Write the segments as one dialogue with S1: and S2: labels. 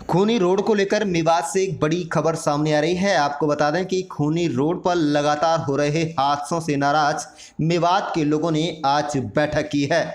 S1: खूनी रोड को लेकर मेवात से एक बड़ी खबर सामने आ रही है। आपको बता दें कि खूनी रोड पर लगातार हो रहे हादसों से नाराज मेवात के लोगों ने आज बैठक की है।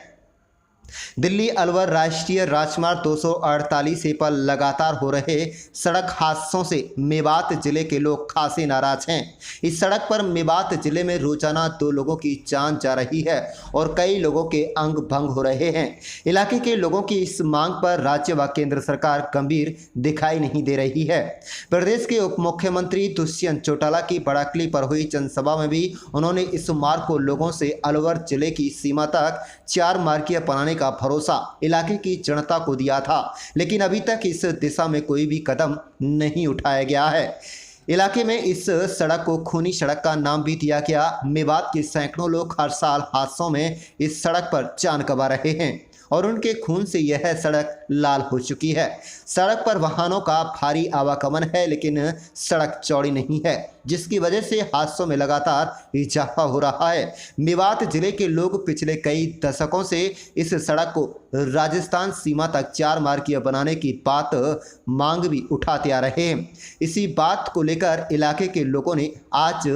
S1: दिल्ली अलवर राष्ट्रीय राजमार्ग 248 पर लगातार हो रहे सड़क हादसों से मेवात जिले के लोग खासे नाराज हैं। इस सड़क पर मेवात जिले में रोजाना 2 लोगों की जान जा रही है और कई लोगों के अंग भंग हो रहे हैं। इलाके के लोगों की इस मांग पर राज्य व केंद्र सरकार गंभीर दिखाई नहीं दे रही है। प्रदेश के उप मुख्यमंत्री दुष्यंत चौटाला की बड़ाकली पर हुई जनसभा में भी उन्होंने इस मार्ग को लोगों से अलवर जिले की सीमा तक 4 मार्गीय बनाने का भरोसा इलाके की जनता को दिया था, लेकिन अभी तक इस दिशा में कोई भी कदम नहीं उठाया गया है। इलाके में इस सड़क को खूनी सड़क का नाम भी दिया गया। मेवात के सैकड़ों लोग हर साल हादसों में इस सड़क पर जान गंवा रहे हैं और उनके खून से यह सड़क लाल हो चुकी है। सड़क पर वाहनों का भारी आवागमन है, लेकिन सड़क चौड़ी नहीं है, जिसकी वजह से हादसों में लगातार इजाफा हो रहा है। मेवात जिले के लोग पिछले कई दशकों से इस सड़क को राजस्थान सीमा तक 4 मार्गीय बनाने की मांग भी उठाते आ रहे हैं। इसी बात को लेकर इलाके के लोगों ने आज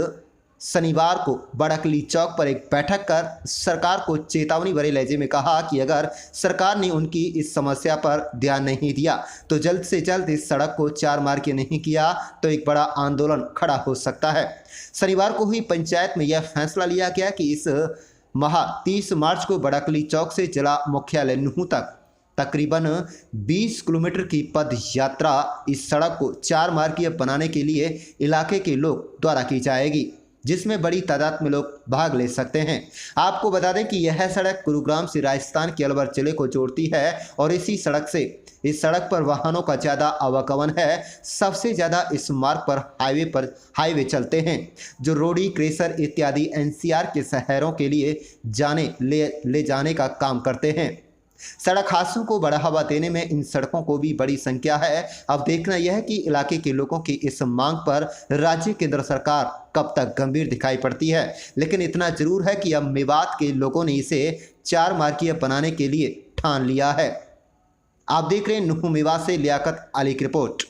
S1: शनिवार को बड़कली चौक पर एक बैठक कर सरकार को चेतावनी भरे लहजे में कहा कि अगर सरकार ने उनकी इस समस्या पर ध्यान नहीं दिया तो जल्द से जल्द इस सड़क को 4 मार्गीय नहीं किया तो एक बड़ा आंदोलन खड़ा हो सकता है। शनिवार को हुई पंचायत में यह फैसला लिया गया कि इस माह 30 मार्च को बड़कली चौक से जिला मुख्यालय नुहू तक तकरीबन 20 किलोमीटर की पद यात्रा इस सड़क को 4 मार्गीय बनाने के लिए इलाके के लोग द्वारा की जाएगी, जिसमें बड़ी तादाद में लोग भाग ले सकते हैं। आपको बता दें कि यह सड़क गुरुग्राम से राजस्थान के अलवर जिले को जोड़ती है और इस सड़क पर वाहनों का ज़्यादा आवागमन है। सबसे ज़्यादा इस मार्ग पर हाईवे चलते हैं, जो रोडी, क्रेशर इत्यादि एनसीआर के शहरों के लिए ले जाने का काम करते हैं। सड़क हादसों को बढ़ावा देने में इन सड़कों को भी बड़ी संख्या है। अब देखना यह है कि इलाके के लोगों की इस मांग पर राज्य केंद्र सरकार कब तक गंभीर दिखाई पड़ती है। लेकिन इतना जरूर है कि अब मेवात के लोगों ने इसे 4 मार्गीय बनाने के लिए ठान लिया है। आप देख रहे हैं नुहू मेवात से लियाकत अली की रिपोर्ट।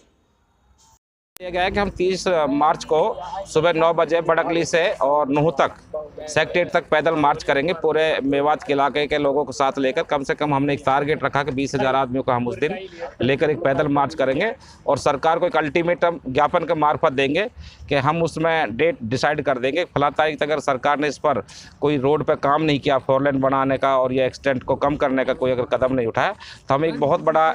S2: ये गया है कि हम 30 मार्च को सुबह 9 बजे बड़कली से और नुहू तक सेक्रेटेरिएट तक पैदल मार्च करेंगे। पूरे मेवात के इलाके के लोगों को साथ लेकर कम से कम हमने एक टारगेट रखा कि 20,000 आदमियों को हम उस दिन लेकर एक पैदल मार्च करेंगे और सरकार को एक अल्टीमेटम ज्ञापन के मार्फत देंगे कि हम उसमें डेट डिसाइड कर देंगे। फला तारीख तक अगर सरकार ने इस पर कोई रोड पर काम नहीं किया, 4 लेन बनाने का और ये एक्सटेंट को कम करने का कोई अगर कदम नहीं उठाया तो हम एक बहुत बड़ा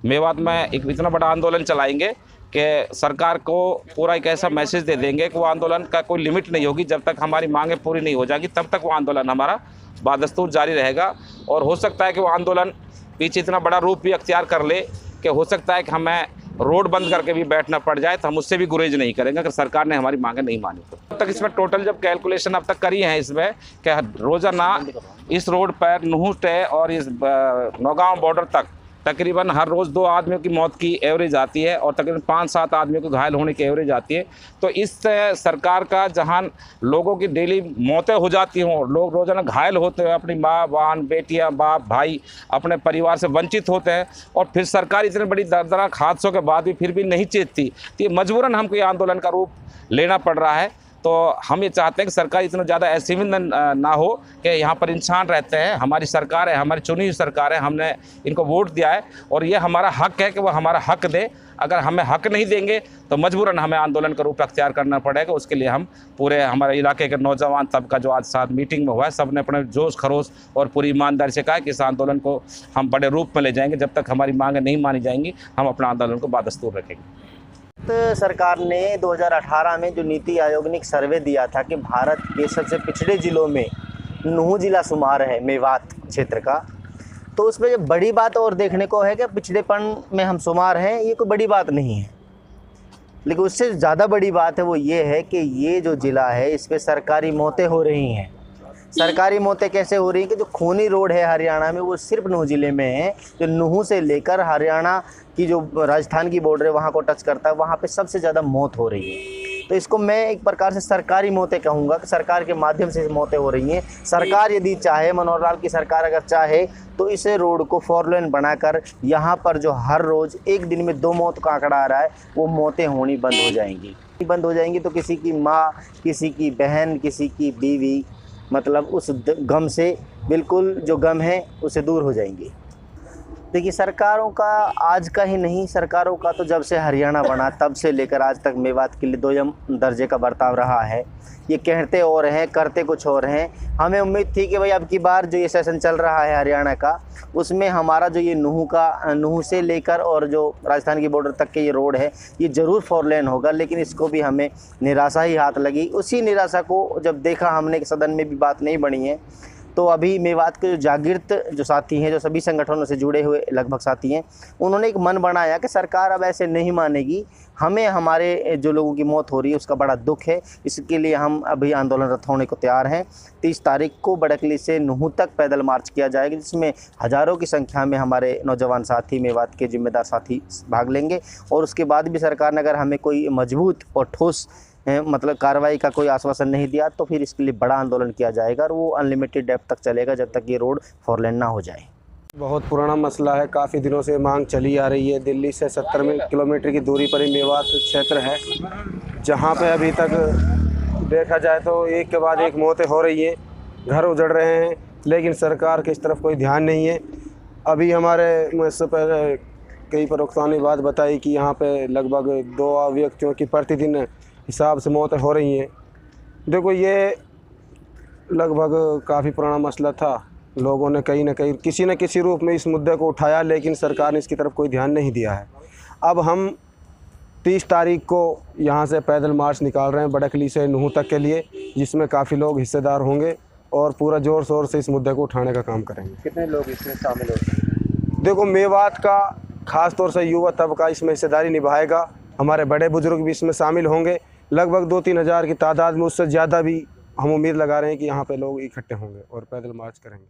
S2: मेवात में एक इतना बड़ा आंदोलन चलाएंगे कि सरकार को पूरा एक ऐसा मैसेज दे देंगे कि वो आंदोलन का कोई लिमिट नहीं होगी। जब तक हमारी मांगें पूरी नहीं हो जाएगी तब तक वो आंदोलन हमारा बादस्तूर जारी रहेगा। और हो सकता है कि वो आंदोलन पीछे इतना बड़ा रूप भी अख्तियार कर ले कि हो सकता है कि हमें रोड बंद करके भी बैठना पड़ जाए, तो हम उससे भी गुरेज नहीं करेंगे अगर सरकार ने हमारी मांगें नहीं मानी तो। अब तक इसमें टोटल जब कैलकुलेशन अब तक करी है इसमें कि रोज़ाना इस रोड पर नुहू से और इस नौगांव बॉर्डर तक तकरीबन हर रोज़ 2 आदमियों की मौत की एवरेज आती है और तकरीबन 5-7 आदमियों को घायल होने की एवरेज आती है। तो इस सरकार का जहां लोगों की डेली मौतें हो जाती हों, लोग रोज़ाना घायल होते हैं, अपनी माँ, बहन, बेटियां, बाप, भाई अपने परिवार से वंचित होते हैं और फिर सरकार इतने बड़ी दर्दनाक हादसों के बाद भी फिर भी नहीं चेतती, तो ये मजबूरन हमको ये आंदोलन का रूप लेना पड़ रहा है। तो हम ये चाहते हैं कि सरकार इतना ज़्यादा असीमित ना हो कि यहाँ पर इंसान रहते हैं, हमारी सरकार है, हमारी चुनी हुई सरकार है, हमने इनको वोट दिया है और ये हमारा हक है कि वो हमारा हक दे। अगर हमें हक नहीं देंगे तो मजबूरन हमें आंदोलन का रूप अख्तियार करना पड़ेगा। उसके लिए हम पूरे हमारे इलाके के नौजवान तबका जो आज साथ मीटिंग में हुआ है, सब ने अपने जोश खरोश और पूरी ईमानदारी से कहा कि इस आंदोलन को हम बड़े रूप में ले जाएंगे। जब तक हमारी मांगें नहीं मानी जाएंगी हम अपना आंदोलन को बादस्तूर रखेंगे।
S3: सरकार ने 2018 में जो नीति आयोग ने एक सर्वे दिया था कि भारत के सबसे पिछड़े ज़िलों में नुहू ज़िला शुमार है, मेवात क्षेत्र का, तो उसमें जो बड़ी बात और देखने को है कि पिछड़ेपन में हम शुमार हैं, ये कोई बड़ी बात नहीं है। लेकिन उससे ज़्यादा बड़ी बात है वो ये है कि ये जो ज़िला है इस पर सरकारी मौतें हो रही हैं। सरकारी मौतें कैसे हो रही हैं कि जो खूनी रोड है हरियाणा में वो सिर्फ नुहू ज़िले में है, जो नुहू से लेकर हरियाणा की जो राजस्थान की बॉर्डर है वहाँ को टच करता है, वहाँ पे सबसे ज़्यादा मौत हो रही है। तो इसको मैं एक प्रकार से सरकारी मौतें कहूँगा कि सरकार के माध्यम से मौतें हो रही हैं। सरकार यदि चाहे, मनोहर लाल की सरकार अगर चाहे तो इस रोड को 4 लेन बनाकर यहाँ पर जो हर रोज़ एक दिन में 2 मौत का आंकड़ा आ रहा है वो मौतें होनी बंद हो जाएंगी तो किसी की माँ, किसी की बहन, किसी की बीवी मतलब उस गम से बिल्कुल जो गम है उसे दूर हो जाएंगी। देखिए, सरकारों का आज का ही नहीं, सरकारों का तो जब से हरियाणा बना तब से लेकर आज तक मेवात के लिए 2 दर्जे का बर्ताव रहा है। ये कहते और हैं, करते कुछ और हैं। हमें उम्मीद थी कि भाई अब की बार जो ये सेशन चल रहा है हरियाणा का, उसमें हमारा जो ये नूह से लेकर और जो राजस्थान की बॉर्डर तक के ये रोड है ये ज़रूर 4 लेन होगा, लेकिन इसको भी हमें निराशा ही हाथ लगी। उसी निराशा को जब देखा हमने कि सदन में भी बात नहीं बनी है, तो अभी मेवात के जो जागृत जो साथी हैं, जो सभी संगठनों से जुड़े हुए लगभग साथी हैं, उन्होंने एक मन बनाया कि सरकार अब ऐसे नहीं मानेगी, हमें हमारे जो लोगों की मौत हो रही है उसका बड़ा दुख है। इसके लिए हम अभी आंदोलनरत होने को तैयार हैं। 30 तारीख को बड़कली से नूह तक पैदल मार्च किया जाएगा, जिसमें हज़ारों की संख्या में हमारे नौजवान साथी, मेवात के जिम्मेदार साथी भाग लेंगे। और उसके बाद भी सरकार ने अगर हमें कोई मजबूत और ठोस मतलब कार्रवाई का कोई आश्वासन नहीं दिया तो फिर इसके लिए बड़ा आंदोलन किया जाएगा और वो अनलिमिटेड डेप्थ तक चलेगा जब तक ये रोड 4 लेन ना हो जाए।
S4: बहुत पुराना मसला है, काफ़ी दिनों से मांग चली आ रही है। दिल्ली से 70 किलोमीटर की दूरी पर ही मेवात क्षेत्र है, जहां पे अभी तक देखा जाए तो एक के बाद एक मौतें हो रही हैं, घर उजड़ रहे हैं, लेकिन सरकार के इस तरफ कोई ध्यान नहीं है। अभी हमारे मुझसे पहले कई प्रवक्ताओं ने बात बताई कि यहाँ पे लगभग 2 व्यक्तियों की प्रतिदिन हिसाब से मौतें हो रही हैं। देखो, ये लगभग काफ़ी पुराना मसला था। लोगों ने कहीं ना कहीं किसी न किसी रूप में इस मुद्दे को उठाया, लेकिन सरकार ने इसकी तरफ कोई ध्यान नहीं दिया है। अब हम 30 तारीख को यहाँ से पैदल मार्च निकाल रहे हैं बड़कली से नूह तक के लिए, जिसमें काफ़ी लोग हिस्सेदार होंगे और पूरा ज़ोर शोर से इस मुद्दे को उठाने का काम करेंगे।
S3: कितने लोग इसमें शामिल होंगे?
S4: देखो, मेवात का ख़ास तौर से युवा तबका इसमें हिस्सेदारी निभाएगा, हमारे बड़े बुजुर्ग भी इसमें शामिल होंगे। लगभग 2-3 हज़ार की तादाद में, उससे ज़्यादा भी हम उम्मीद लगा रहे हैं कि यहाँ पे लोग इकट्ठे होंगे और पैदल मार्च करेंगे।